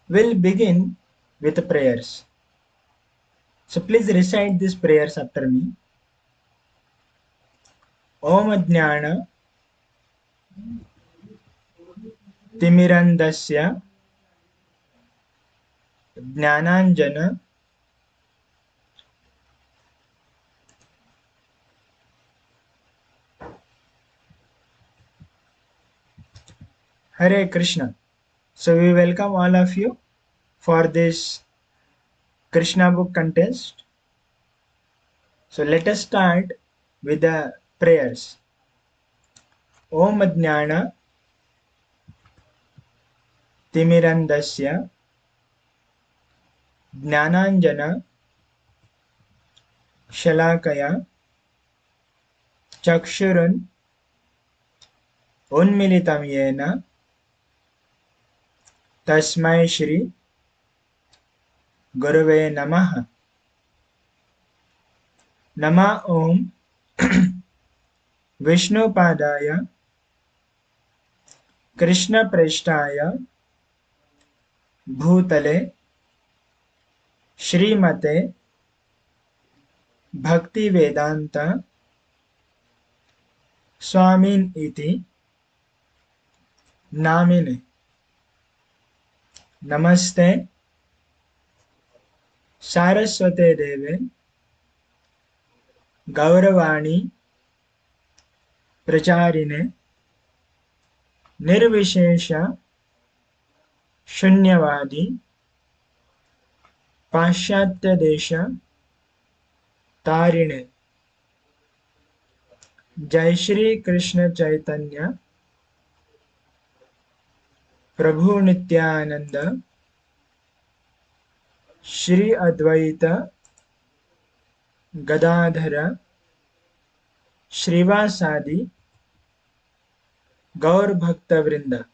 We'll begin with prayers. So please recite these prayers after me. Om Jnana Timirandasya Jnananjana Hare Krishna. So we welcome all of you for this Krishna book contest. So let us start with the prayers. Om Jnana Timirandasya Jnananjana Shalakaya Chakshurun Unmilitam Yena Tasmai Shri Gurave Namaha. Nama Om Vishnupadaya Krishna Preshtaya Bhutale Srimate Bhakti Vedanta Swamin iti Namine. Namaste Saraswate Deve Gauravani Pracharine Nirvishesha Shunyavadi Pashyatya Desha Tarine. Jai Shri Krishna Chaitanya Prabhu Nityananda Shri Advaita Gadadhara Shrivasadi Gaur Bhakta Vrinda.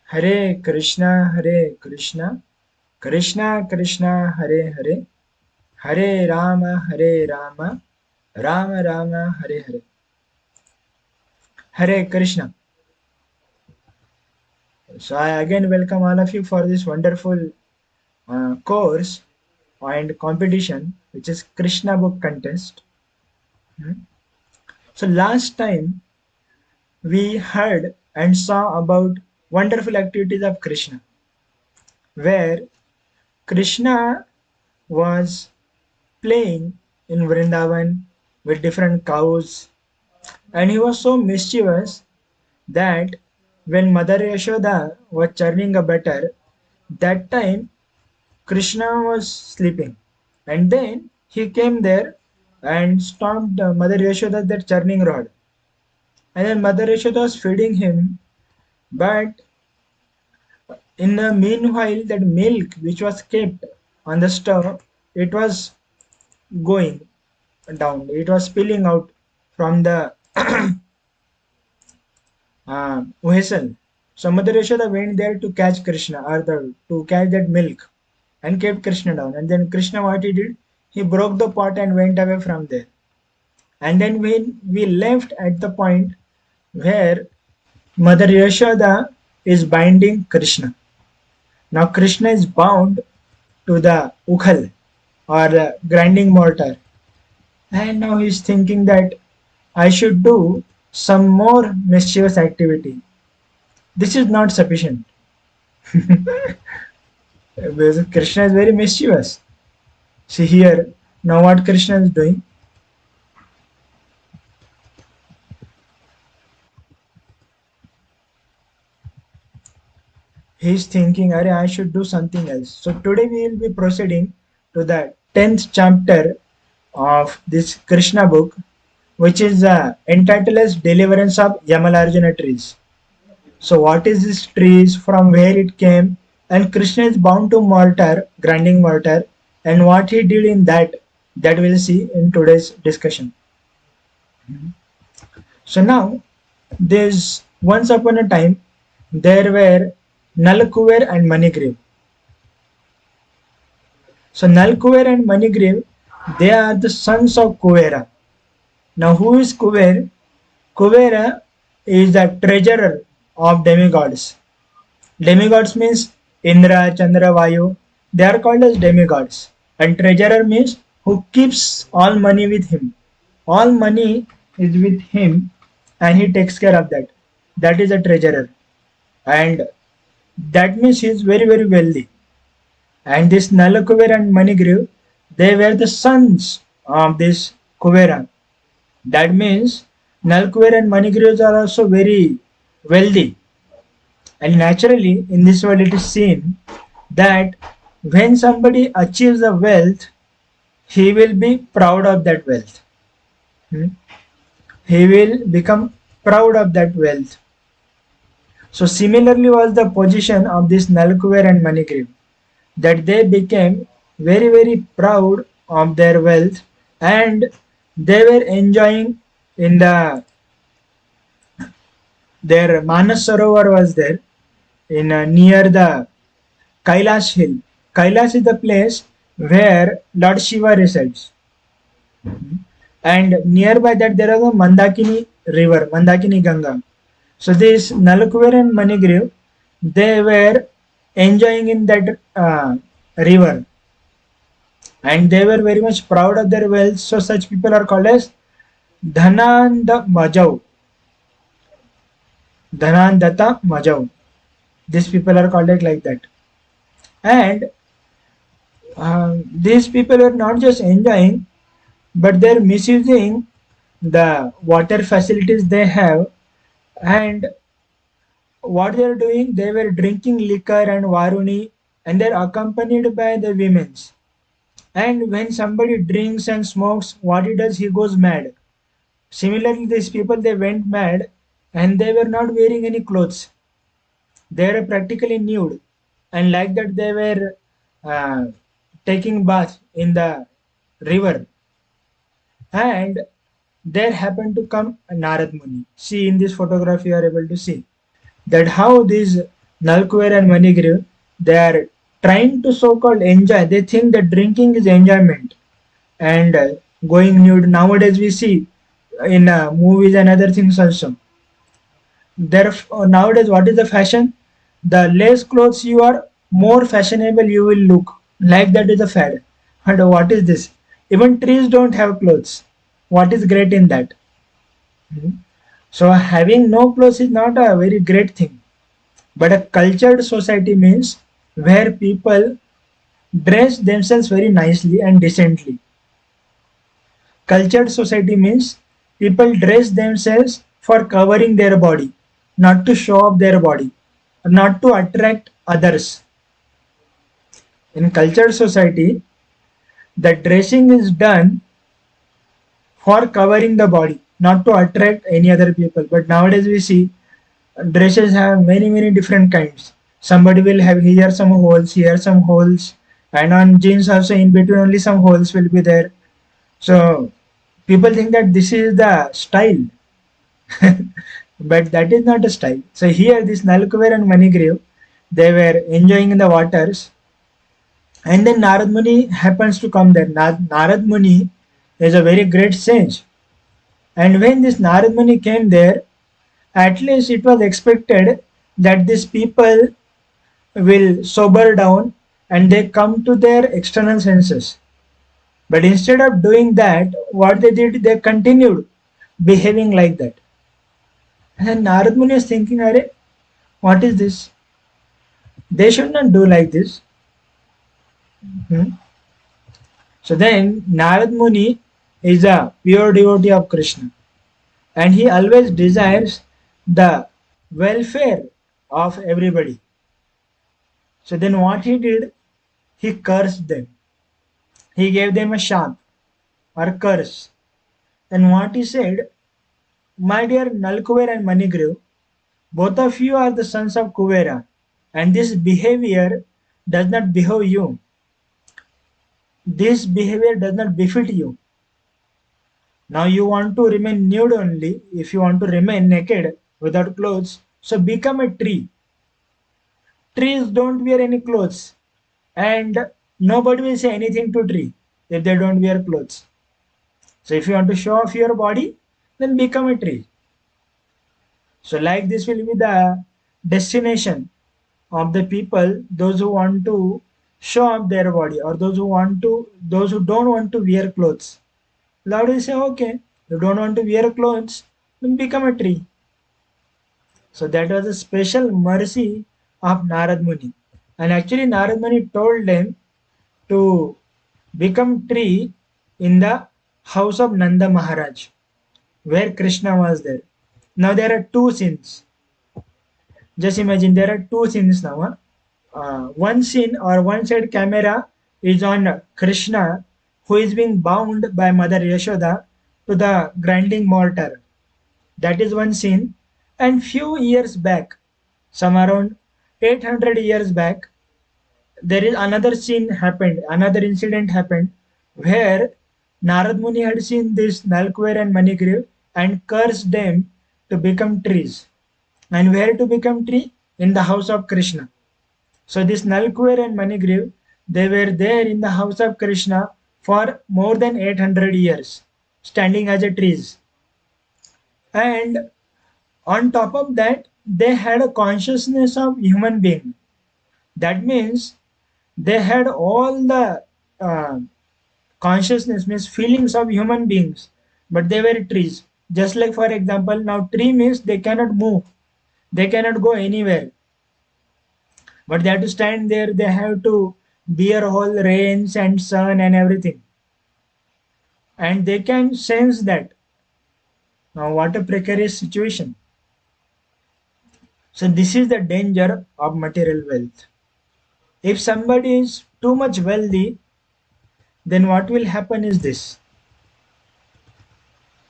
Hare Krishna Krishna Krishna Hare Hare Hare Rama Rama Rama Hare Hare. Hare Krishna. So I again welcome all of you for this wonderful course and competition, which is Krishna book contest. So last time we heard and saw about wonderful activities of Krishna, where Krishna was playing in Vrindavan with different cows, and he was so mischievous that when Mother Yashoda was churning a butter, that time Krishna was sleeping, and then he came there and stomped Mother Yashoda that churning rod, and then Mother Yashoda was feeding him, but in the meanwhile that milk which was kept on the stove, it was going down, it was spilling out from the vessel. So Mother Yashoda went there to catch Krishna, or to catch that milk, and kept Krishna down. And then Krishna, what he did, he broke the pot and went away from there. And then when we left at the point where Mother Yashoda is binding Krishna. Now Krishna is bound to the ukhal, or the grinding mortar, and now he is thinking that I should do some more mischievous activity. This is not sufficient. Because Krishna is very mischievous. See here, now what Krishna is doing? He is thinking, Arey, I should do something else. So today we will be proceeding to the 10th chapter of this Krishna book, which is entitled as Deliverance of Yamalarjuna trees. So what is this trees, from where it came, and Krishna is bound to mortar, grinding mortar, and what he did in that we'll see in today's discussion. So now, there's once upon a time, there were Nalkuver and Manigriv. So Nalkuver and Manigriv, they are the sons of Kuvera. Now who is Kuver? Kuvera is the treasurer of demigods. Demigods means Indra, Chandra, Vayu. They are called as demigods. And treasurer means who keeps all money with him. All money is with him and he takes care of that. That is a treasurer. And that means he is very, very wealthy. And this Nalakuber and Manigriv, they were the sons of this Kuvera. That means Nalkuber and Manigrivs are also very wealthy. And naturally, in this world, it is seen that when somebody achieves a wealth, he will be proud of that wealth. Hmm? He will become proud of that wealth. So similarly was the position of this Nalkuver and Manigriv, that they became very, very proud of their wealth and they were enjoying in their Manas Sarovar was there in near the Kailash hill. Kailash is the place where Lord Shiva resides. And nearby that there is a Mandakini river, Mandakini Ganga. So this Nalkuver and Manigriv, they were enjoying in that river and they were very much proud of their wealth. So such people are called as Dhananda Majau. Dhanandata Majau. These people are called it like that. And these people were not just enjoying, but they're misusing the water facilities they have. And what they're doing, they were drinking liquor and varuni, and they're accompanied by the women's. And when somebody drinks and smokes, what he does, he goes mad. Similarly, these people they went mad, and they were not wearing any clothes. They were practically nude, and like that they were uh, taking bath in the river. And there happened to come Narad Muni. See in this photograph you are able to see that how these Nalkuver and Manigriv, they are trying to so-called enjoy. They think that drinking is enjoyment and going nude. Nowadays we see in movies and other things also. There nowadays what is the fashion? The less clothes you are, more fashionable you will look. Like that is a fad. And what is this? Even trees don't have clothes. What is great in that? Hmm. So having no clothes is not a very great thing. But a cultured society means where people dress themselves very nicely and decently. Cultured society means people dress themselves for covering their body, not to show off their body, not to attract others. In cultured society, the dressing is done for covering the body, not to attract any other people. But nowadays we see dresses have many different kinds. Somebody will have here some holes, and on jeans also in between only some holes will be there. So people think that this is the style, but that is not a style. So here this Nalkuver and Manigriv, they were enjoying in the waters, and then Narad Muni happens to come there. Narad Muni is a very great sage, and when this Narad Muni came there, at least it was expected that these people will sober down and they come to their external senses. But instead of doing that, what they did, they continued behaving like that. And then Narad Muni is thinking, Are, what is this? They should not do like this. Hmm? So then Narad Muni is a pure devotee of Krishna and he always desires the welfare of everybody. So then what he did, he cursed them. He gave them a shap or curse. And what he said, my dear Nalkuver and Manigriv, both of you are the sons of Kuvera, and this behavior does not behove you. This behavior does not befit you. Now you want to remain nude only. If you want to remain naked without clothes, so become a tree. Trees don't wear any clothes, and nobody will say anything to tree if they don't wear clothes. So if you want to show off your body, then become a tree. So like this will be the destination of the people, those who want to show up their body, or those who don't want to wear clothes. Lord will say, okay, you don't want to wear clothes, then become a tree. So that was a special mercy of Narad Muni. And actually Narad Muni told them to become tree in the house of Nanda Maharaj, where Krishna was there. Now there are two scenes. Just imagine there are two scenes now. Huh? One scene or one side camera is on Krishna, who is being bound by Mother Yashoda to the grinding mortar. That is one scene. And few years back, some around 800 years back, there is another scene happened, another incident happened, where Narad Muni had seen this Nalkwer and Manigriv and cursed them to become trees. And where to become tree? In the house of Krishna. So this Nalkwer and Manigriv, they were there in the house of Krishna for more than 800 years, standing as a trees. And on top of that, they had a consciousness of human being. That means they had all the consciousness, means feelings of human beings, but they were trees. Just like, for example, now tree means they cannot move, they cannot go anywhere, but they have to stand there, they have to bear all rains and sun and everything, and they can sense that. Now what a precarious situation. So this is the danger of material wealth. If somebody is too much wealthy, then what will happen is this.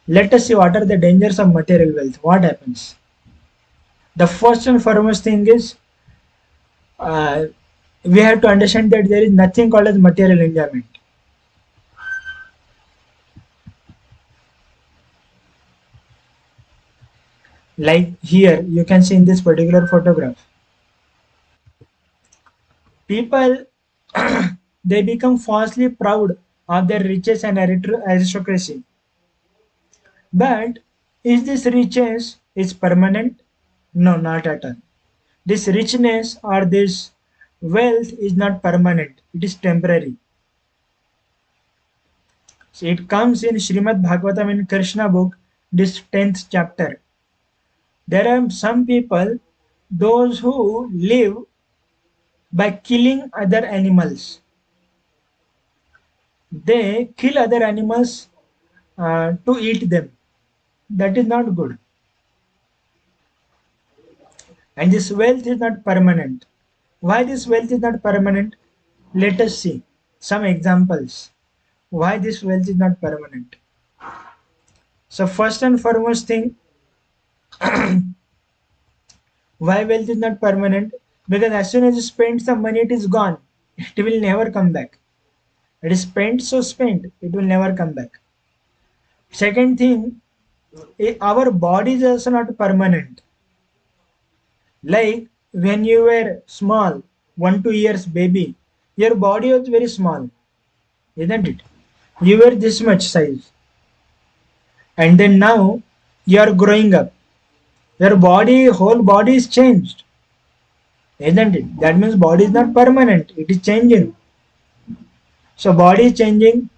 Let us see what are the dangers of material wealth. What happens? The first and foremost thing is, uh, we have to understand that there is nothing called as material enjoyment. Like here, you can see in this particular photograph, people they become falsely proud of their riches and aristocracy. But is this riches is permanent? No, not at all. This richness or this wealth is not permanent. It is temporary. So it comes in Srimad Bhagavatam in Krishna book, this 10th chapter. There are some people, those who live by killing other animals. They kill other animals to eat them. That is not good. And this wealth is not permanent. Why this wealth is not permanent? Let us see some examples why this wealth is not permanent. So first and foremost thing, why wealth is not permanent? Because as soon as you spend some money, it is gone. It will never come back. It is spent, so spent. It will never come back. Second thing, our body is also not permanent. Like when you were small, 1 2 years baby, your body was very small, isn't it? You were this much size, and then now you are growing up. Your body, whole body is changed, isn't it? That means body is not permanent; it is changing. So body is changing.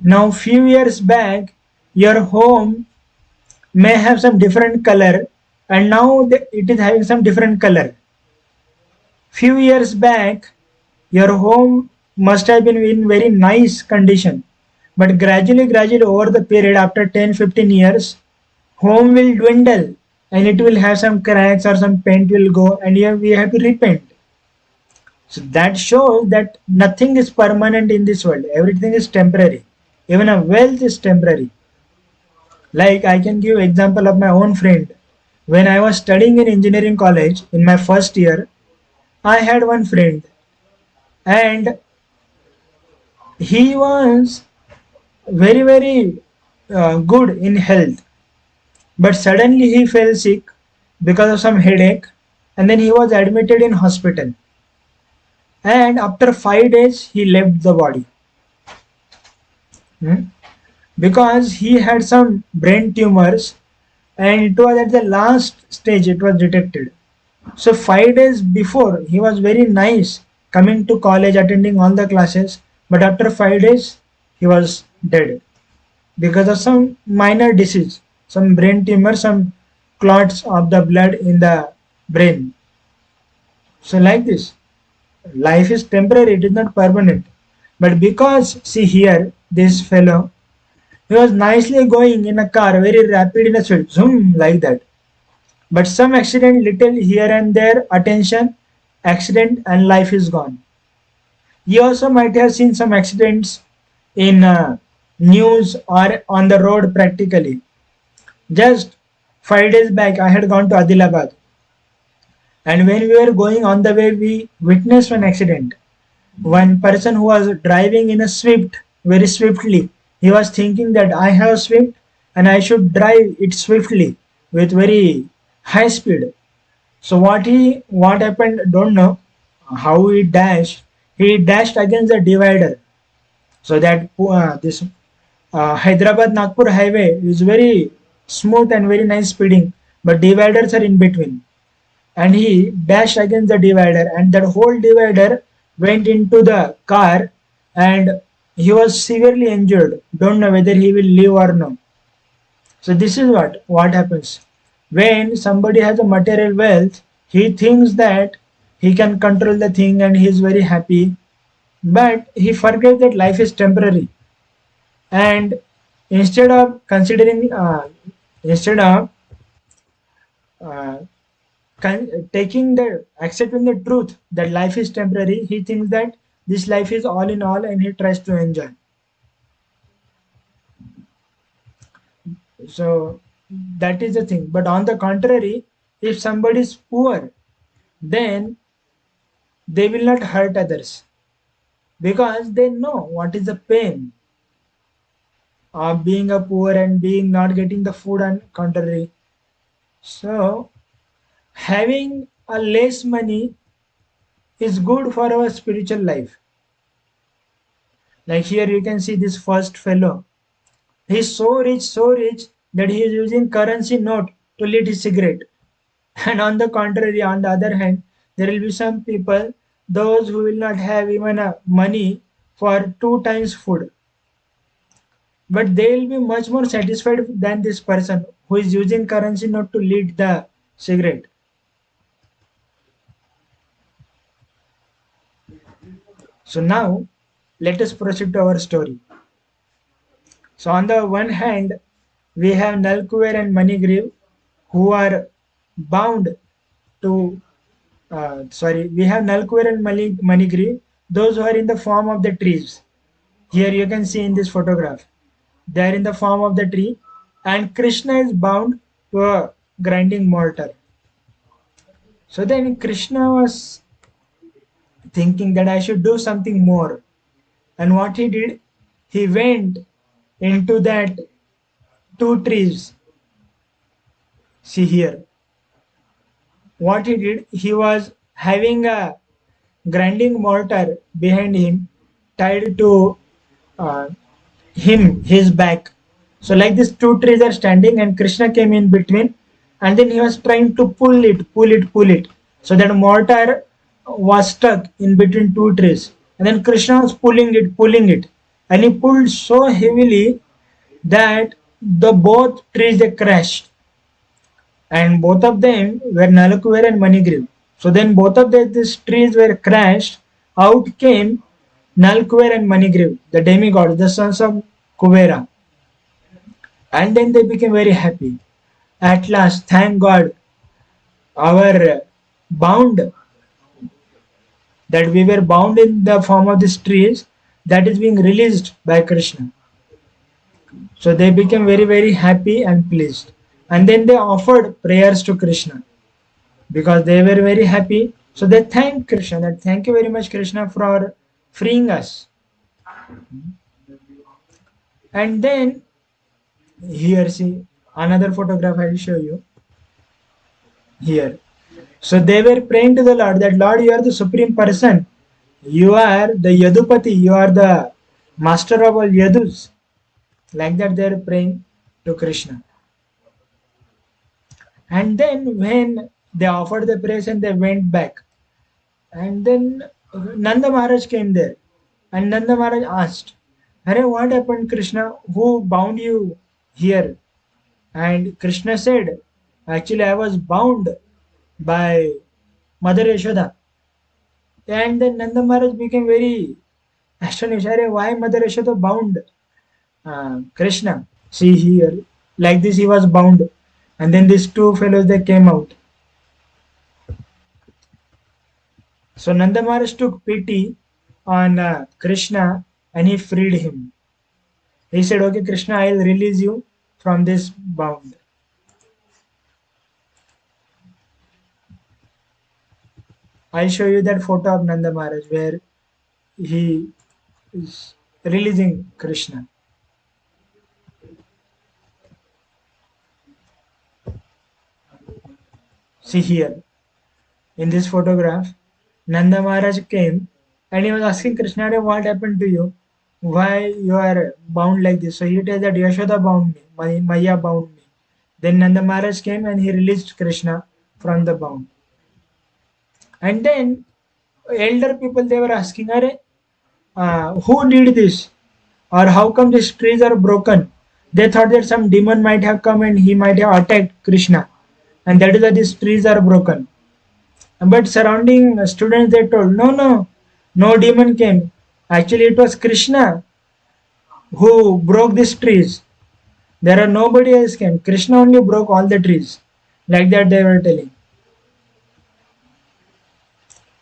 Now, few years back, your home may have some different color, and now it is having some different color. Few years back, your home must have been in very nice condition, but gradually over the period after 10 15 years, home will dwindle and it will have some cracks or some paint will go, and here we have to repaint. So that shows that nothing is permanent in this world, everything is temporary. Even a wealth is temporary. Like I can give example of my own friend. When I was studying in engineering college in my first year, I had one friend, and he was very good in health, but suddenly he fell sick because of some headache, and then he was admitted in hospital, and after 5 days he left the body. Hmm? Because he had some brain tumors, and it was at the last stage it was detected. So 5 days before, he was very nice, coming to college, attending all the classes. But after 5 days, he was dead because of some minor disease, some brain tumor, some clots of the blood in the brain. So like this, life is temporary; it is not permanent. But because, see here, this fellow, he was nicely going in a car, very rapid in a speed, zoom like that. But some accident, little here and there, attention, accident, and life is gone. You also might have seen some accidents in news or on the road practically. Just 5 days back, I had gone to Adilabad, and when we were going on the way, we witnessed one accident. One person who was driving in a Swift very swiftly, he was thinking that I have Swift and I should drive it swiftly with very high speed. So what happened? Don't know how he dashed. He dashed against the divider. So that this Hyderabad Nagpur highway is very smooth and very nice speeding, but dividers are in between. And he dashed against the divider, and that whole divider went into the car, and he was severely injured. Don't know whether he will live or no. So this is what happens when somebody has a material wealth. He thinks that he can control the thing and he is very happy, but he forgets that life is temporary. And instead of considering, instead of uh, taking the accepting the truth that life is temporary, he thinks that this life is all in all, and he tries to enjoy. So that is the thing. But on the contrary, if somebody is poor, then they will not hurt others because they know what is the pain of being a poor and being not getting the food and contrary. So having a less money is good for our spiritual life. Like here you can see this first fellow. He's so rich that he is using currency note to lit his cigarette. And on the contrary, on the other hand, there will be some people, those who will not have even money for 2 times food. But they will be much more satisfied than this person who is using currency note to lit the cigarette. So now let us proceed to our story. So on the one hand, we have Nalkuver and Manigriv who are bound to we have Nalkuver and Manigriv, those who are in the form of the trees. Here you can see in this photograph. They are in the form of the tree, and Krishna is bound to a grinding mortar. So then Krishna was thinking that I should do something more. And what he did, he went into that two trees. See here. What he did, he was having a grinding mortar behind him, tied to uh, his back. So like this, two trees are standing, and Krishna came in between, and then he was trying to pull it. So that mortar was stuck in between two trees, and then Krishna was pulling it, and he pulled so heavily that the both trees they crashed, and both of them were Nalakuver and Manigriv. So then both of these trees were crashed. Out came Nalkuver and Manigriv, the demigods, the sons of Kuvera. And then they became very happy. At last, thank God, our bound, that we were bound in the form of these trees, that is being released by Krishna. So they became very happy and pleased. And then they offered prayers to Krishna because they were very happy. So they thanked Krishna, that thank you very much, Krishna, for freeing us. And then here, see another photograph I will show you here. So they were praying to the Lord that Lord, you are the supreme person. You are the Yadupati. You are the master of all Yadus. Like that they are praying to Krishna. And then when They offered the praise and they went back. And then Nanda Maharaj came there. And Nanda Maharaj asked, Hare, what happened, Krishna? Who bound you here? And Krishna said, actually, I was bound by Mother Yashoda. And then Nanda Maharaj became very astonished. Hare, why Mother Yashoda bound Krishna? See here, like this he was bound. And then these two fellows they came out. So Nanda Maharaj took pity on Krishna and he freed him. He said, okay, Krishna, I'll release you from this bound. I'll show you that photo of Nanda Maharaj where he is releasing Krishna. See here, in this photograph, Nanda Maharaj came and he was asking Krishna, what happened to you? Why you are bound like this? So he tells that Yashoda bound me, Maya bound me. Then Nanda Maharaj came and he released Krishna from the bound. And then elder people they were asking, who did this? Or how come these trees are broken? They thought that some demon might have come and he might have attacked Krishna. And that is why these trees are broken. But surrounding students they told, no demon came. Actually it was Krishna who broke these trees. There are nobody else came. Krishna only broke all the trees. Like that they were telling.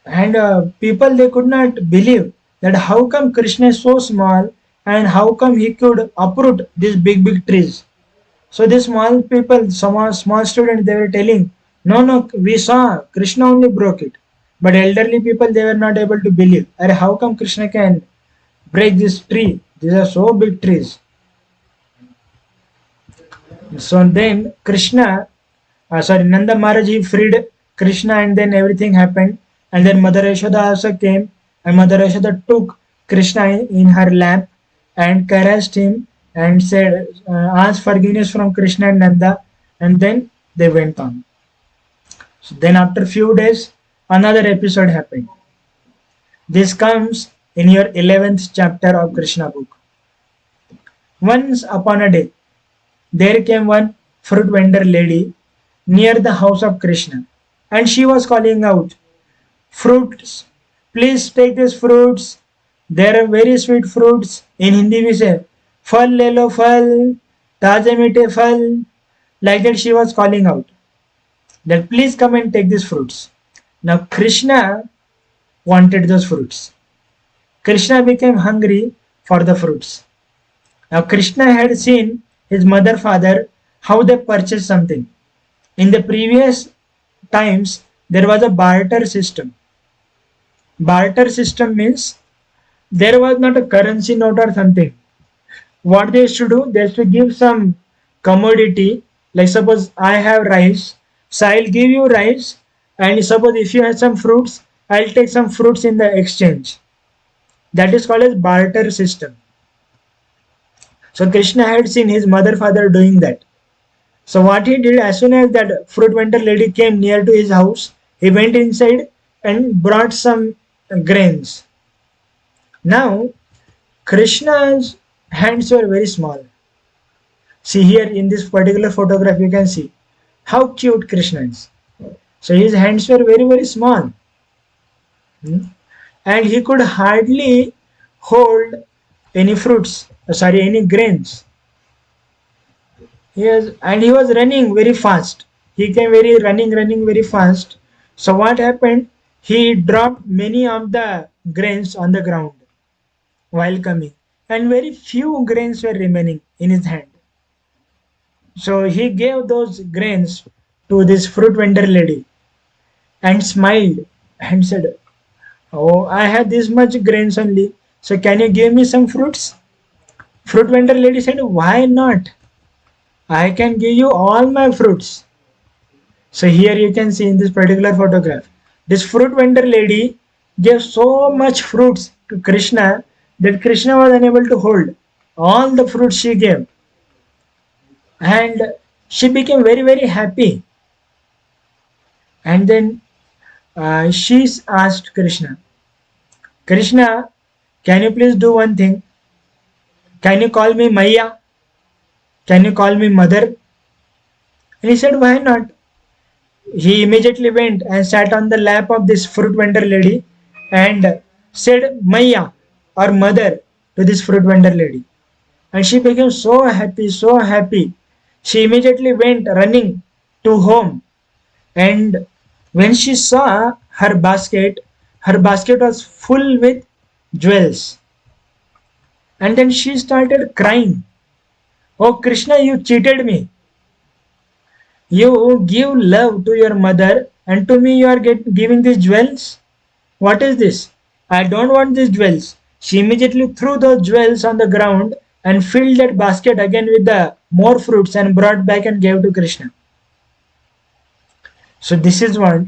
And people they could not believe that how come Krishna is so small and how come he could uproot these big trees. So these small people, some small students they were telling, no, we saw Krishna only broke it. But elderly people they were not able to believe. Or how come Krishna can break this tree? These are so big trees. So then Nanda Maharaj he freed Krishna and then everything happened. And then Mother Yashoda also came and Mother Yashoda took Krishna in her lap and caressed him and said, asked forgiveness from Krishna and Nanda, and then they went on. So then after few days, another episode happened. This comes in your 11th chapter of Krishna book. Once upon a day, there came one fruit vendor lady near the house of Krishna, and she was calling out, fruits, please take these fruits. There are very sweet fruits. In Hindi we say, फल ले लो फल, ताजे मीठे फल. Like that she was calling out that please come and take these fruits. Now Krishna wanted those fruits. Krishna became hungry for the fruits. Now Krishna had seen his mother father how they purchased something. In the previous times there was a barter system. Barter system means there was not a currency note or something. What they used to do, they used to give some commodity, like suppose I have rice, so I'll give you rice, and suppose if you have some fruits, I'll take some fruits in the exchange. That is called as barter system. So Krishna had seen his mother father doing that. So what he did, as soon as that fruit vendor lady came near to his house, he went inside and brought some grains. Now Krishna's hands were very small. See here in this particular photograph you can see how cute Krishna is. So his hands were very small. And he could hardly hold any fruits, any grains. And he was running very fast. He came running very fast. So what happened? He dropped many of the grains on the ground while coming, and very few grains were remaining in his hand. So he gave those grains to this fruit vendor lady and smiled and said, oh, I have this much grains only, so can you give me some fruits? Fruit vendor lady said, why not? I can give you all my fruits. So here you can see in this particular photograph, this fruit vendor lady gave so much fruits to Krishna that Krishna was unable to hold all the fruits she gave. And she became very happy. And then she asked Krishna, Krishna, can you please do one thing? Can you call me Maya? Can you call me mother? And he said, why not? He immediately went and sat on the lap of this fruit vendor lady and said Maya or mother to this fruit vendor lady. And she became so happy, so happy. She immediately went running to home, and when she saw her basket was full with jewels. And then she started crying. Oh Krishna, you cheated me. You give love to your mother, and to me you are giving these jewels. What is this? I don't want these jewels. She immediately threw those jewels on the ground and filled that basket again with the more fruits and brought back and gave to Krishna. So this is what.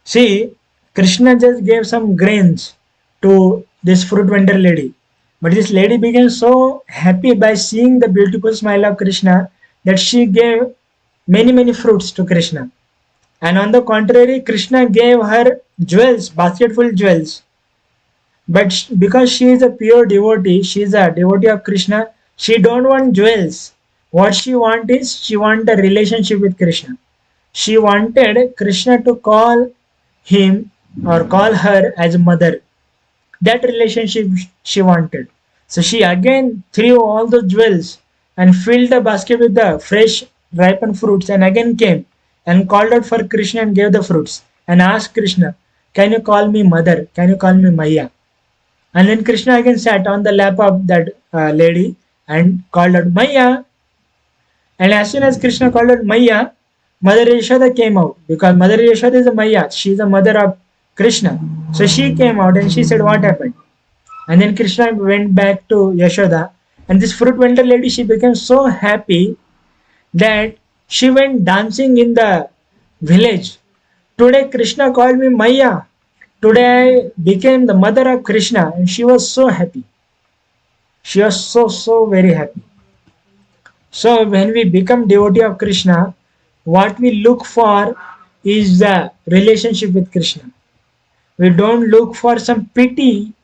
See, Krishna just gave some grains to this fruit vendor lady. But this lady became so happy by seeing the beautiful smile of Krishna that she gave many fruits to Krishna. And on the contrary, Krishna gave her jewels, basketful jewels. But because she is a pure devotee, she is a devotee of Krishna, she don't want jewels. What she want is, she want a relationship with Krishna. She wanted Krishna to call him or call her as mother. That relationship she wanted. So she again threw all the jewels and filled the basket with the fresh ripened fruits and again came and called out for Krishna and gave the fruits and asked Krishna, can you call me mother? Can you call me Maya? And then Krishna again sat on the lap of that lady and called out Maya. And as soon as Krishna called out Maya, Mother Yashoda came out because Mother Yashoda is a Maya. She is the mother of Krishna. So she came out and she said, what happened? And then Krishna went back to Yashoda. And this fruit vendor lady, she became so happy that she went dancing in the village. Today Krishna called me Maya. Today I became the mother of Krishna. And she was so happy. She was so very happy. So when we become devotee of Krishna, what we look for is the relationship with Krishna. We don't look for some pity,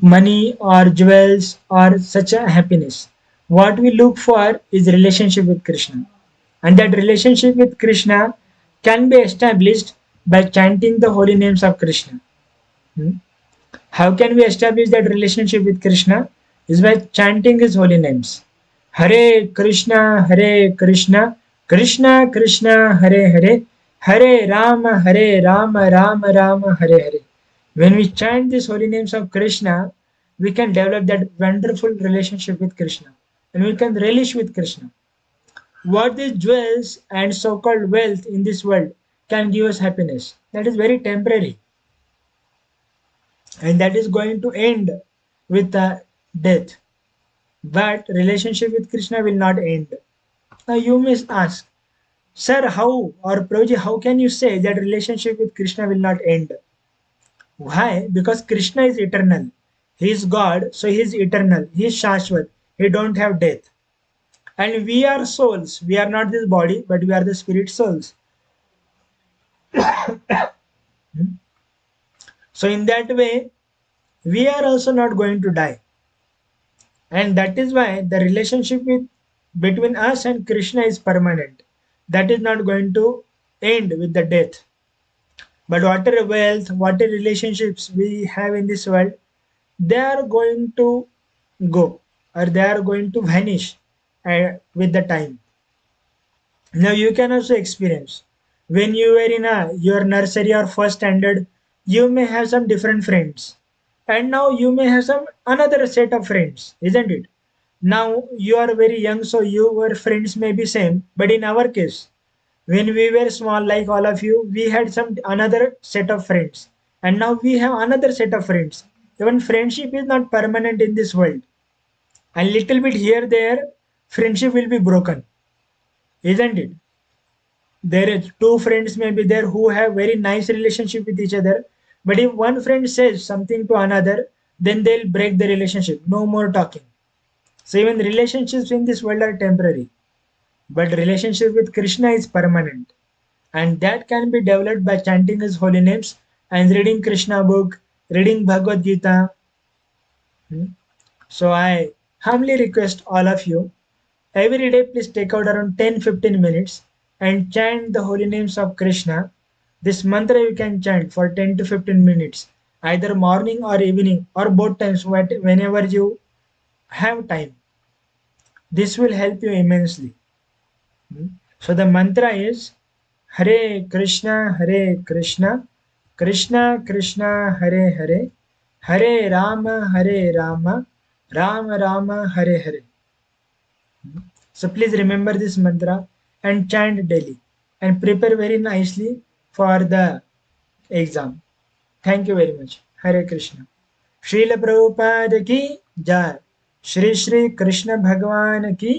money or jewels or such a happiness. What we look for is relationship with Krishna. And that relationship with Krishna can be established by chanting the holy names of Krishna. Hmm? How can we establish that relationship with Krishna? Is by chanting his holy names. Hare Krishna, Krishna Krishna, Hare Hare, Hare Rama, Rama Hare Hare. When we chant these holy names of Krishna, we can develop that wonderful relationship with Krishna and we can relish with Krishna. What these jewels and so-called wealth in this world can give us happiness. That is very temporary and that is going to end with death. But relationship with Krishna will not end. Now you must ask, Sir, how or Prabhuji, how can you say that relationship with Krishna will not end? Why? Because Krishna is eternal. He is God, so he is eternal. He is Shashwat. He don't have death. And we are souls. We are not this body, but we are the spirit souls. So in that way, we are also not going to die. And that is why the relationship between us and Krishna is permanent. That is not going to end with the death. But whatever wealth, whatever relationships we have in this world, they are going to go or they are going to vanish with the time. Now you can also experience when you were in your nursery or first standard, you may have some different friends, and now you may have some another set of friends, isn't it? Now you are very young, so your friends may be same, but in our case, when we were small, like all of you, we had some another set of friends, and now we have another set of friends. Even friendship is not permanent in this world, and little bit here there, friendship will be broken, isn't it? There is two friends may be there who have very nice relationship with each other, but if one friend says something to another, then they'll break the relationship, no more talking. So even relationships in this world are temporary, but relationship with Krishna is permanent. and that can be developed by chanting his holy names and reading Krishna book, reading Bhagavad Gita. Hmm. So I humbly request all of you, every day please take out around 10-15 minutes and chant the holy names of Krishna. This mantra you can chant for 10 to 15 minutes, either morning or evening or both times whenever you have time. This will help you immensely. Hmm. So the mantra is Hare Krishna, Krishna Krishna Hare Hare, Hare Rama, Rama Rama Hare Hare. So please remember this mantra and chant daily and prepare very nicely for the exam. Thank you very much. Hare Krishna. Srila Prabhupada ki jai. Shri Shri Krishna Bhagwan ki